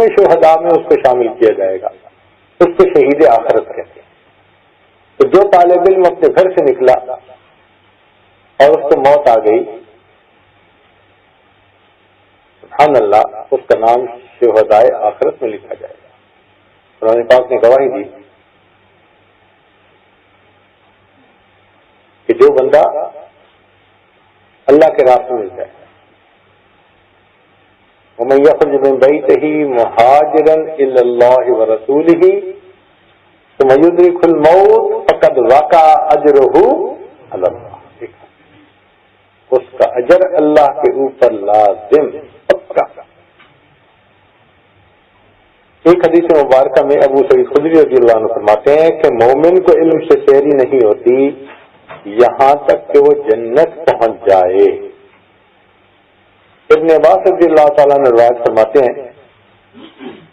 میں شہداء میں اس کو شامل کیا جائے گا، اس کو شہید آخرت کہتے ہیں۔ تو جو طالب علم اپنے گھر سے نکلا اور اس کو موت آ گئی، سبحان اللہ، اس کا نام شہداء آخرت میں لکھا جائے گا۔ قرآن پاک نے گواہی دی کہ جو بندہ اللہ کے راستے میں جائے، وَمَن يَخْرُجْ مِن بَيْتِهِ مُهَاجِرًا إِلَى اللَّهِ وَرَسُولِهِ ثُمَّ يُدْرِكْهُ الْمَوْتُ فَقَدْ وَقَعَ أَجْرُهُ عَلَى اللَّهِ، اس کا اجر اللہ کے اوپر لازم پکا۔ ایک حدیث مبارکہ میں ابو سعید خدری رضی اللہ عنہ فرماتے ہیں کہ مومن کو علم سے سیری نہیں ہوتی یہاں تک کہ وہ جنت پہنچ جائے۔ ابن عباس رضی اللہ تعالیٰ نے روایت فرماتے ہیں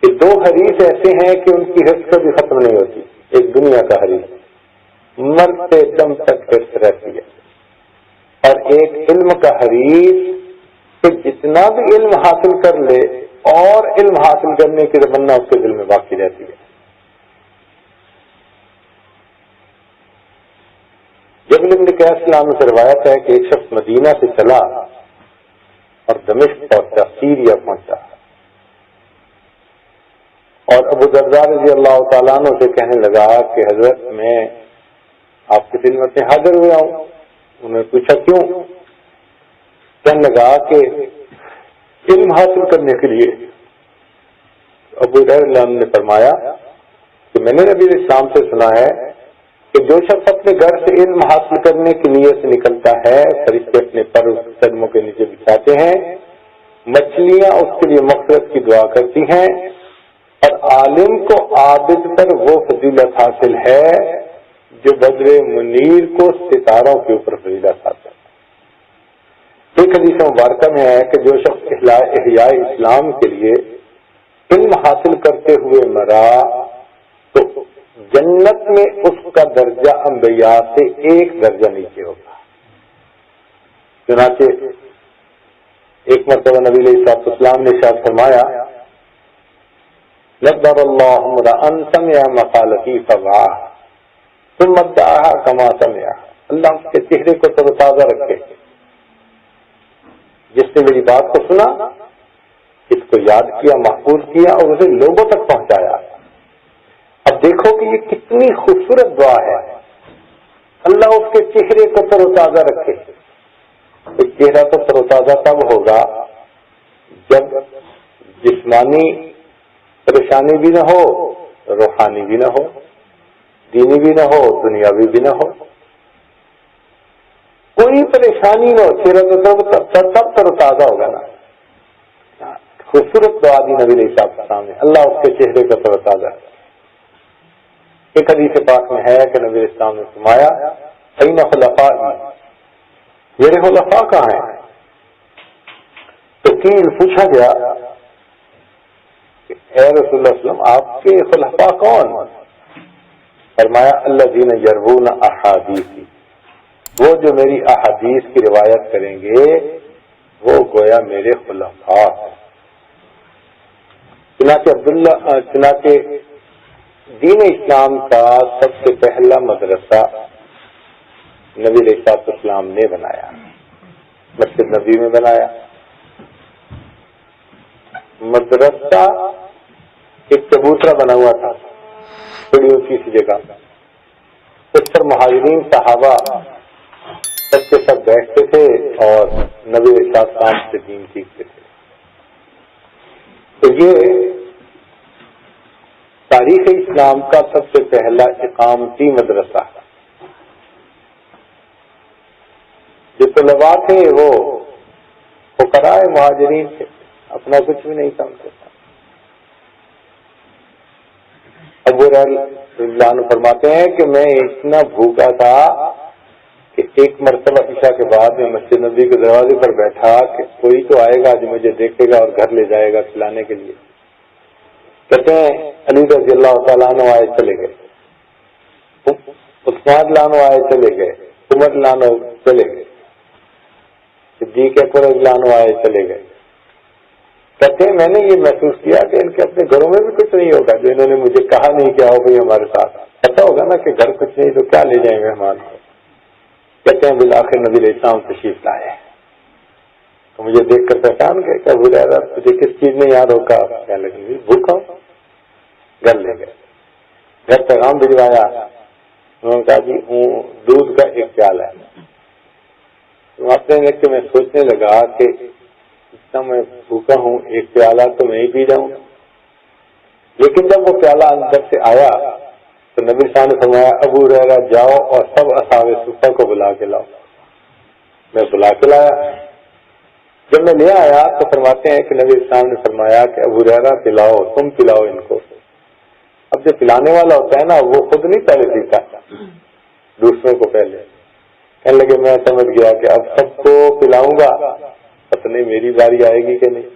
کہ دو حریث ایسے ہیں کہ ان کی حرص کبھی ختم نہیں ہوتی۔ ایک دنیا کا حریث مرتے دم تک حرص رہتی ہے، اور ایک علم کا حریث کہ جتنا بھی علم حاصل کر لے اور علم حاصل کرنے کی تمنا اس کے دل میں باقی رہتی ہے۔ جبل بن قیس عنہ سے روایت ہے کہ ایک شخص مدینہ سے چلا اور دمشق پہنچا، سیریا پہنچا، اور ابو درداء رضی اللہ تعالیٰ عنہ سے کہنے لگا کہ حضرت میں آپ کی خدمت میں حاضر ہوا ہوں۔ انہوں نے پوچھا کیوں؟ کہنے لگا کہ علم حاصل کرنے کے لیے۔ ابو درداء نے فرمایا کہ میں نے نبی اسلام سے سنا ہے کہ جو شخص اپنے گھر سے علم حاصل کرنے کی نیت سے نکلتا ہے، فرشتے اپنے پر اس قدموں کے نیچے بچھاتے ہیں، مچھلیاں اس کے لیے مغفرت کی دعا کرتی ہیں، اور عالم کو عابد پر وہ فضیلت حاصل ہے جو بدر منیر کو ستاروں کے اوپر فضیلت حاصل ہے۔ ایک حدیث مبارکہ میں ہے کہ جو شخص احیاء اسلام کے لیے علم حاصل کرتے ہوئے مرا تو جنت میں اس کا درجہ انبیاء سے ایک درجہ نیچے ہوگا۔ چنانچہ ایک مرتبہ نبی علیہ السلام نے ارشاد فرمایا، نَضَّرَ اللَّهُ امْرَأً سَمِعَ مَقَالَتِي فَوَعَاهَا ثُمَّ ادَّعَاهَا كَمَا سَمِعَهَا، اللہ اس کے چہرے کو تر و تازہ رکھے جس نے میری بات کو سنا، اس کو یاد کیا، محفوظ کیا اور اسے لوگوں تک پہنچایا۔ اب دیکھو کہ یہ کتنی خوبصورت دعا ہے، اللہ اس کے چہرے کو تر و تازہ رکھے۔ ایک چہرہ تو تر و تازہ تب ہوگا جب جسمانی پریشانی بھی نہ ہو، روحانی بھی نہ ہو، دینی بھی نہ ہو، دنیاوی بھی نہ ہو، کوئی پریشانی نہ ہو، چہرہ تو تب تر و تازہ ہوگا نا۔ خوبصورت دعا دی نبی علیہ السلام نے، اللہ اس کے چہرے کو تر و تازہ۔ ایک حدیث پاک میں ہے کہ نبی اسلام نے فرمایا، این خلفائی، میرے خلفاء کہاں ہیں؟ تو قیل، پوچھا گیا کہ اے رسول اللہ صلی اللہ علیہ وسلم آپ کے خلفاء کون؟ فرمایا الذین یروون احادیثی، وہ جو میری احادیث کی روایت کریں گے وہ گویا میرے خلفاء ہیں۔ چنانچہ دین اسلام کا سب سے پہلا مدرسہ نبی علیہ السلام نے بنایا، مسجد نبی میں بنایا۔ مدرسہ ایک چبوترا بنا ہوا تھا بڑی اونچی سی جگہ، اس پر مہاجرین صحابہ سب کے سب بیٹھتے تھے اور نبی علیہ السلام سے دین سیکھتے تھے۔ تو یہ تاریخ اسلام کا سب سے پہلا اقامتی مدرسہ ہے۔ جو طلباء تھے وہ فقراء مہاجرین تھے، اپنا کچھ بھی نہیں سمجھتے تھے۔ ابو اللہ عنہ فرماتے ہیں کہ میں اتنا بھوکا تھا کہ ایک مرتبہ عشاء کے بعد میں مسجد نبی کے دروازے پر بیٹھا کہ کوئی تو آئے گا جو مجھے دیکھے گا اور گھر لے جائے گا کھلانے کے لیے۔ کہتے ہیں علی رضی اللہ تعالیٰ عنہ آئے چلے گئے، عثمان لانو آئے چلے گئے، عمر لانو چلے گئے، صدیق اکبر لانو آئے چلے گئے، کہتے ہیں میں نے یہ محسوس کیا کہ ان کے اپنے گھروں میں بھی کچھ نہیں ہوگا جو انہوں نے مجھے کہا نہیں کہ آؤ بھائی ہمارے ساتھ. پتا ہوگا نا کہ گھر کچھ نہیں تو کیا لے جائیں مہمان. کہتے ہیں بالآخر نبی علیہ السلام تشریف لائے تو مجھے دیکھ کر پہچان گئے کہ ابو ہریرہ تجھے کس چیز میں یاد ہوگا. کہنے لگے بھوکا ہوں. گھر لے گئے, گھر پیغام بھجوایا. انہوں نے کہا جی دودھ کا ایک پیالہ ہے. تو آتے ہیں کہ میں سوچنے لگا کہ اتنا میں بھوکا ہوں, ایک پیالہ تو میں ہی پی جاؤں. لیکن جب وہ پیالہ اندر سے آیا تو نبی صاحب نے فرمایا ابو ہریرہ جاؤ اور سب اصحاب صفہ کو بلا کے لاؤ. میں بلا کے لایا. جب میں لے آیا تو فرماتے ہیں کہ نبی صاحب نے فرمایا کہ ابو ہریرہ پلاؤ, تم پلاؤ ان کو. اب جو پلانے والا ہوتا ہے نا وہ خود نہیں پہلے پیتا, دوسروں کو پہلے. کہنے لگے میں سمجھ گیا کہ اب سب کو پلاؤں گا, پتہ نہیں میری باری آئے گی کہ نہیں.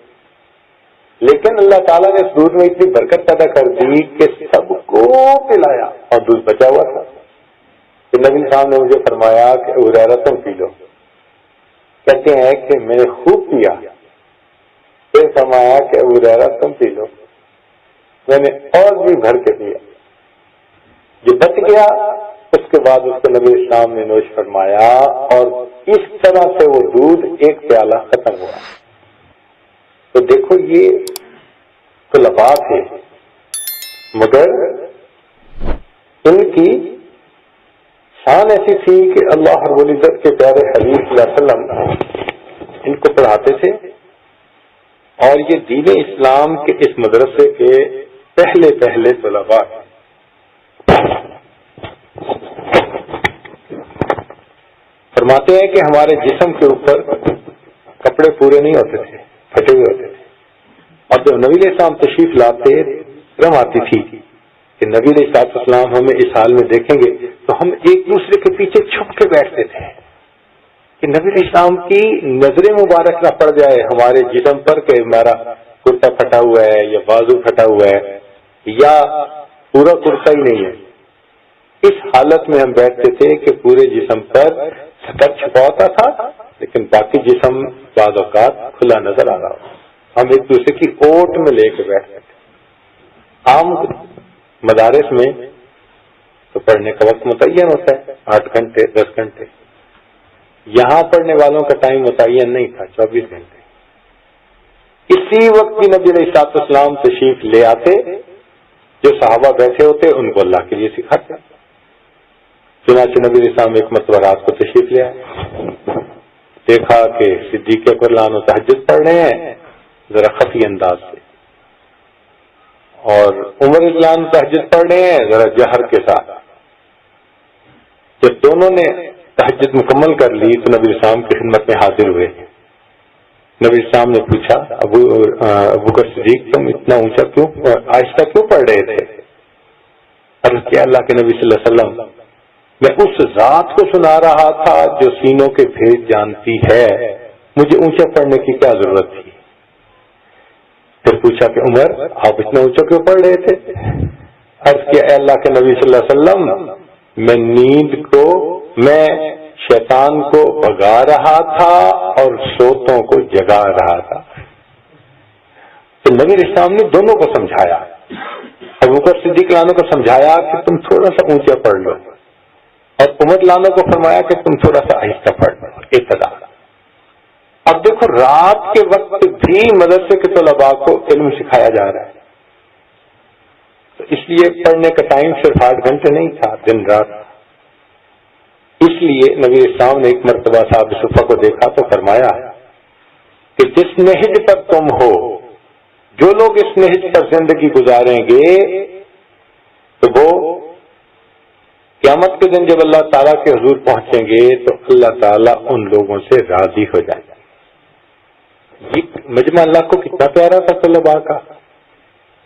لیکن اللہ تعالیٰ نے اس دودھ میں اتنی برکت پیدا کر دی کہ سب کو پلایا اور دودھ بچا ہوا تھا. کہ نبی صاحب نے مجھے فرمایا کہ ابو ہریرہ تم پی لو. کہتے ہیں کہ میں نے خوب پیا. پھر فرمایا کہ ابو ہریرہ تم پی لو. میں نے اور بھی بھر کے پیا. جو بچ گیا اس کے بعد اس کو نبی اسلام نے نوش فرمایا اور اس طرح سے وہ دودھ ایک پیالہ ختم ہوا. تو دیکھو یہ طلباء تھے مگر ان کی شان ایسی تھی کہ اللہ رب العزت کے پیارے حبیب صلی اللہ علیہ وسلم ان کو پڑھاتے تھے. اور یہ دین اسلام کے اس مدرسے کے پہلے طلباء ہیں. فرماتے ہیں کہ ہمارے جسم کے اوپر کپڑے پورے نہیں ہوتے تھے, پھٹے ہوئے ہوتے تھے. اور جب نبی علیہ السلام تشریف لاتے شرم آتی تھی کہ نبی علیہ السلام ہمیں اس حال میں دیکھیں گے تو ہم ایک دوسرے کے پیچھے چھپ کے بیٹھتے تھے کہ نبی علیہ السلام کی نظر مبارک نہ پڑ جائے ہمارے جسم پر کہ ہمارا کرتا پھٹا ہوا ہے یا بازو پھٹا ہوا ہے یا پورا کرتا ہی نہیں ہے. اس حالت میں ہم بیٹھتے تھے کہ پورے جسم پر سطر چھپا ہوتا تھا لیکن باقی جسم بعض اوقات کھلا نظر آ رہا ہو. ہم ایک دوسرے کی اوٹ میں لے کے بیٹھتے تھے. عام مدارس میں تو پڑھنے کا وقت متعین ہوتا ہے 8 گھنٹے 10 گھنٹے. یہاں پڑھنے والوں کا ٹائم متعین نہیں تھا, 24 گھنٹے. اسی وقت بھی نبی علیہ السلام تشریف لے آتے, جو صحابہ بیٹھے ہوتے ان کو اللہ کے لیے سکھاتے. چنانچہ نبی علیہ السلام ایک مرتبہ رات کو تشریف لے آئے, دیکھا کہ صدیق اکبر لانو تہجد پڑھ رہے ہیں ذرا خفی انداز سے, اور عمر اسلام تہجد پڑھ رہے ہیں ذرا جہر کے ساتھ. جب دونوں نے تہجد مکمل کر لی تو نبی اسلام کی خدمت میں حاضر ہوئے. نبی اسلام نے پوچھا ابو بکر صدیق تم اتنا اونچا کیوں آہستہ کیوں پڑھ رہے تھے؟ عرض کیا اللہ کے نبی صلی اللہ علیہ وسلم میں اس ذات کو سنا رہا تھا جو سینوں کے بھید جانتی ہے, مجھے اونچا پڑھنے کی کیا ضرورت تھی. پھر پوچھا کہ عمر آپ اتنا اونچا کیوں پڑھ رہے تھے؟ عرض کیا اے اللہ کے نبی صلی اللہ علیہ وسلم میں شیطان کو بھگا رہا تھا اور سوتوں کو جگا رہا تھا. تو نبی علیہ السلام نے دونوں کو سمجھایا. ابو بکر صدیق لانو کو سمجھایا کہ تم تھوڑا سا اونچا پڑھ لو, اور عمر لانو کو فرمایا کہ تم تھوڑا سا آہستہ پڑھ لو, ابتدا. اب دیکھو رات کے وقت بھی مدرسے کے طلباء کو علم سکھایا جا رہا ہے. تو اس لیے پڑھنے کا ٹائم صرف 8 گھنٹے نہیں تھا, دن رات. اس لیے نبی اسلام نے ایک مرتبہ صاحب صفہ کو دیکھا تو فرمایا کہ جس نہج پر تم ہو, جو لوگ اس نہج پر زندگی گزاریں گے تو وہ قیامت کے دن جب اللہ تعالیٰ کے حضور پہنچیں گے تو اللہ تعالیٰ ان لوگوں سے راضی ہو جائے گا. یہ مجمع اللہ کو کتنا پیارا تھا طلباء کا.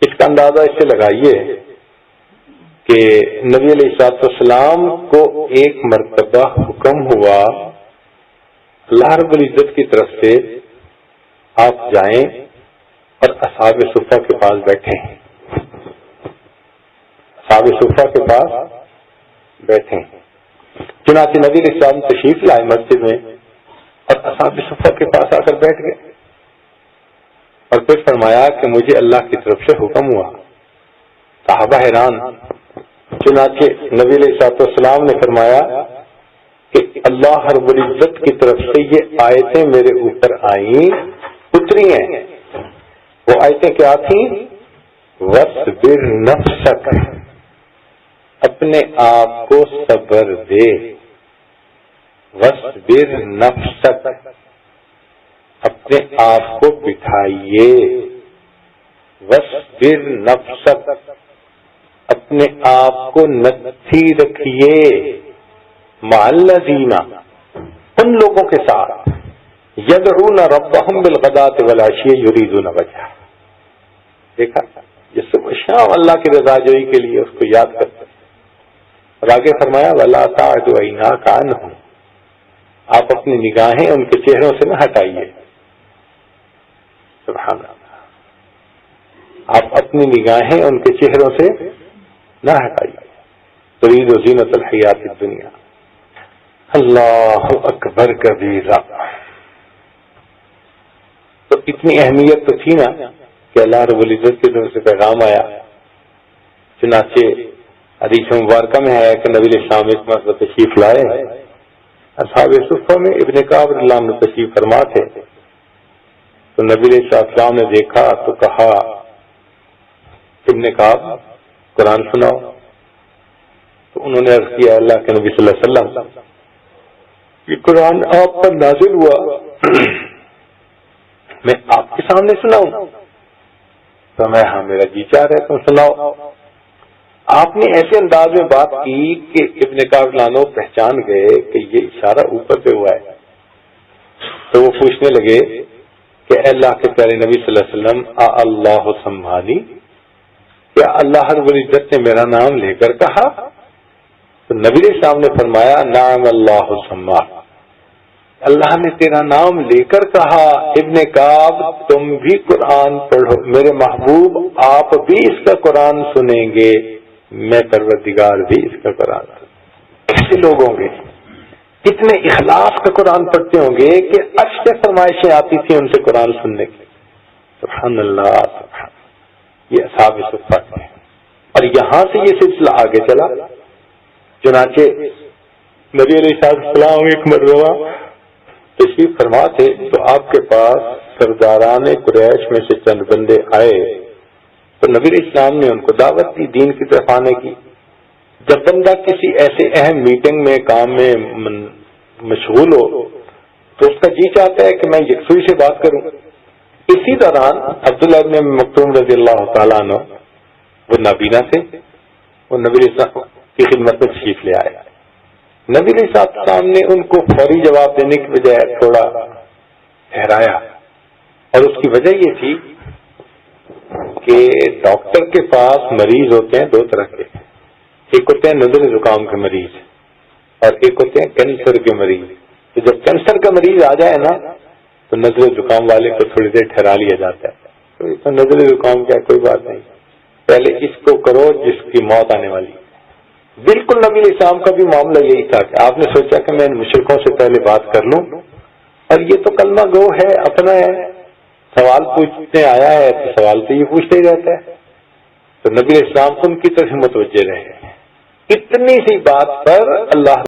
اس کا اندازہ اس سے لگائیے کہ نبی علیہ السلام کو ایک مرتبہ حکم ہوا اللہ رب العزت کی طرف سے آپ جائیں اور اصحاب صفہ کے پاس بیٹھیں. اصحاب صفہ کے پاس بیٹھیں. چنانچہ نبی علیہ السلام تشریف لائے مسجد میں اور اصحاب صفہ کے پاس آ کر بیٹھ گئے. اور پھر فرمایا کہ مجھے اللہ کی طرف سے حکم ہوا. صحابہ حیران. چنانچہ نبی علیہ الصلوۃ والسلام نے فرمایا کہ اللہ رب العزت کی طرف سے یہ آیتیں میرے اوپر آئیں، اتری ہیں. وہ آیتیں کیا تھیں؟ وَاصْبِرْ نَفْسَكَ، اپنے آپ کو صبر دے. وَاصْبِرْ نَفْسَكَ، اپنے آپ کو بٹھائیے. وَاصْبِرْ نَفْسَكَ، اپنے آپ کو نتھی رکھیے. مَعَ الَّذِينَ، ان لوگوں کے ساتھ، يَدْعُونَ رَبَّهُمْ بِالْغَدَاةِ وَالْعَشِيِّ يُرِيدُونَ وَجْهَهُ. دیکھا جس صبح شام اللہ کی رضا جوئی کے لیے اس کو یاد کرتے. اور آگے فرمایا وَلَا تَعْدُ عَيْنَاكَ عَنْهُمْ، آپ اپنی نگاہیں ان کے چہروں سے نہ ہٹائیے. سبحان اللہ، آپ اپنی نگاہیں ان کے چہروں سے نہ ہٹائیے. تريد زینت الحیات الدنیا. اللہ اکبر کبیرہ. تو اتنی اہمیت تو تھی نا کہ اللہ رب العزت کی طرف سے پیغام آیا. چنانچہ حدیث مبارکہ میں ہے کہ نبی علیہ السلام ایک مرتبہ تشریف لائے. اصحاب صفہ میں ابن کعب رضی اللہ عنہ تشریف فرما تھے. تو نبی علیہ السلام نے دیکھا تو کہا ابن کعب قرآن سناؤ. تو انہوں نے عرض کیا اللہ کے نبی صلی اللہ علیہ وسلم یہ قرآن آپ پر نازل ہوا، میں آپ کے سامنے سناؤں؟ تو میں ہاں میرا جی چاہ رہا ہے تم سناؤ. آپ نے ایسے انداز میں بات کی کہ ابن کعب لانو پہچان گئے کہ یہ اشارہ اوپر پہ ہوا ہے. تو وہ پوچھنے لگے کہ اے اللہ کے پیارے نبی صلی اللہ علیہ وسلم اللہ سمانی، کیا اللہ رب العزت نے میرا نام لے کر کہا؟ تو نبی علیہ السلام نے فرمایا نعم اللہ سما، اللہ نے تیرا نام لے کر کہا. ابن کعب تم بھی قرآن پڑھو، میرے محبوب آپ بھی اس کا قرآن سنیں گے، میں پروردگار بھی اس کا قرآن. کیسے لوگ ہوں گے، کتنے اخلاص کا قرآن پڑھتے ہوں گے کہ عرش سے فرمائشیں آتی تھیں ان سے قرآن سننے کی. سبحان اللہ سبحان. یہ اصحاب صفہ ہیں. اور یہاں سے یہ سلسلہ آگے چلا. چنانچہ نبی علیہ السلام ایک مرتبہ تشریف فرما تھے تو آپ کے پاس سرداران قریش میں سے چند بندے آئے. تو نبی علیہ السلام نے ان کو دعوت دی دین کی طرف آنے کی. جب بندہ کسی ایسے اہم میٹنگ میں کام میں مشغول ہو تو اس کا جی چاہتا ہے کہ میں یکسوئی سے بات کروں. اسی دوران عبداللہ ابن مکتوم رضی اللہ تعالیٰ عنہ وہ نابینا تھے، وہ نبی علیہ السلام کی خدمت میں تشریف لے آئے. نبی علیہ السلام نے ان کو فوری جواب دینے کی بجائے تھوڑا ٹھہرایا، اور اس کی وجہ یہ تھی کہ ڈاکٹر کے پاس مریض ہوتے ہیں دو طرح کے. ایک ہوتے ہیں نزلہ زکام کے مریض اور ایک ہوتے ہیں کینسر کے مریض. تو جب کینسر کا مریض آ جائے نا تو نزلہ زکام والے کو تھوڑی دیر ٹھہرا لیا جاتا ہے. تو نزلہ زکام کیا کوئی بات نہیں، پہلے اس کو کرو جس کی موت آنے والی. بالکل نبی علیہ السلام کا بھی معاملہ یہی تھا کہ آپ نے سوچا کہ میں ان مشرکوں سے پہلے بات کر لوں، اور یہ تو کلمہ گو ہے، اپنا ہے، سوال پوچھنے آیا ہے تو سوال تو یہ پوچھتے ہی رہتا ہے. تو نبی علیہ السلام ان کی طرف متوجہ رہے. اتنی سی بات پر اللہ